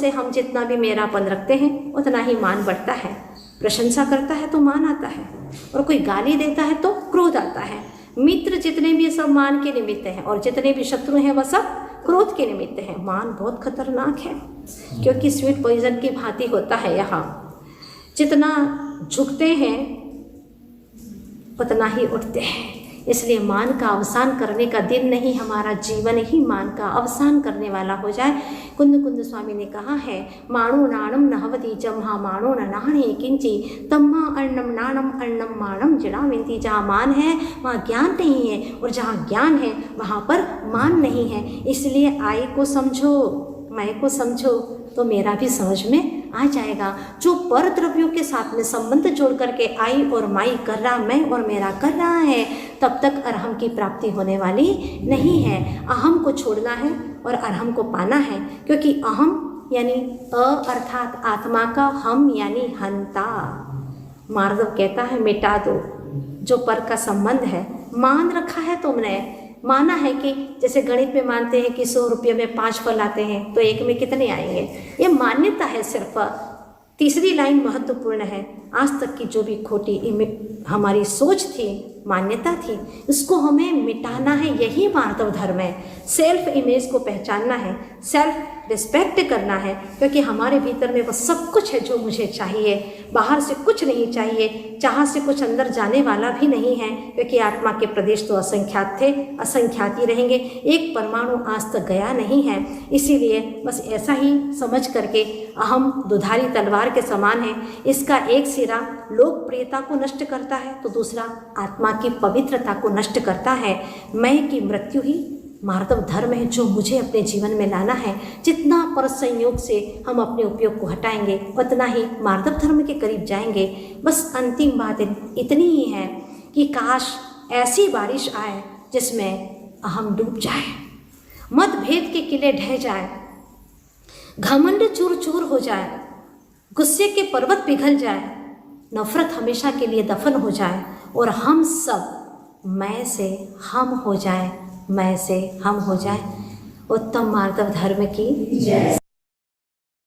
से हम जितना भी मेरापन रखते हैं उतना ही मान बढ़ता है। प्रशंसा करता है तो मान आता है, और कोई गाली देता है तो क्रोध आता है। मित्र जितने भी सब मान के निमित्त हैं, और जितने भी शत्रु हैं वह सब क्रोध के निमित्त हैं। मान बहुत खतरनाक है, क्योंकि स्वीट पॉइजन की भांति होता है। यहाँ जितना झुकते हैं उतना ही उठते हैं। इसलिए मान का अवसान करने का दिन नहीं, हमारा जीवन ही मान का अवसान करने वाला हो जाए। कुंद कुंद स्वामी ने कहा है, माणो नाणम नहवती जम्हा माणो न नाणे किंची तम्हा अर्णम नाणम अर्णम माणम जड़ाविंती। जहाँ मान है वहाँ ज्ञान नहीं है, और जहाँ ज्ञान है वहाँ पर मान नहीं है। इसलिए आई को समझो, मैं को समझो, तो मेरा भी समझ में आ जाएगा। जो पर द्रव्यों के साथ में संबंध जोड़ करके आई और माई कर रहा, मैं और मेरा कर रहा है, तब तक अरहम की प्राप्ति होने वाली नहीं है। अहम को छोड़ना है और अरहम को पाना है, क्योंकि अहम यानी अर्थात आत्मा का, हम यानी हंता। मार्दव कहता है मिटा दो जो पर का संबंध है। मान रखा है तुमने, माना है कि जैसे गणित में मानते हैं कि 100 रुपये में 5 फल आते हैं तो 1 में कितने आएंगे, ये मान्यता है सिर्फ। तीसरी लाइन महत्वपूर्ण है। आज तक की जो भी खोटी हमारी सोच थी, मान्यता थी, इसको हमें मिटाना है। यही मार्दव धर्म है। सेल्फ इमेज को पहचानना है, सेल्फ रिस्पेक्ट करना है, क्योंकि हमारे भीतर में वो सब कुछ है जो मुझे चाहिए। बाहर से कुछ नहीं चाहिए, जहाँ से कुछ अंदर जाने वाला भी नहीं है, क्योंकि आत्मा के प्रदेश तो असंख्यात थे, असंख्यात ही रहेंगे। एक परमाणु आज तक गया नहीं है। इसीलिए बस ऐसा ही समझ करके अहम दुधारी तलवार के समान है। इसका एक सिरा लोकप्रियता को नष्ट करता है तो दूसरा आत्मा की पवित्रता को नष्ट करता है। मैं की मृत्यु ही मार्दव धर्म है जो मुझे अपने जीवन में लाना है। जितना पर संयोग से हम अपने उपयोग को हटाएंगे उतना ही मार्दव धर्म के करीब जाएंगे। बस अंतिम बात इतनी ही है कि काश ऐसी बारिश आए जिसमें अहम डूब जाए, मतभेद के किले ढह जाए, घमंड चूर चूर हो जाए, गुस्से के पर्वत पिघल जाए, नफरत हमेशा के लिए दफन हो जाए, और हम सब मैं से हम हो जाए, मैं से हम हो जाए। उत्तम मार्दव धर्म की जय।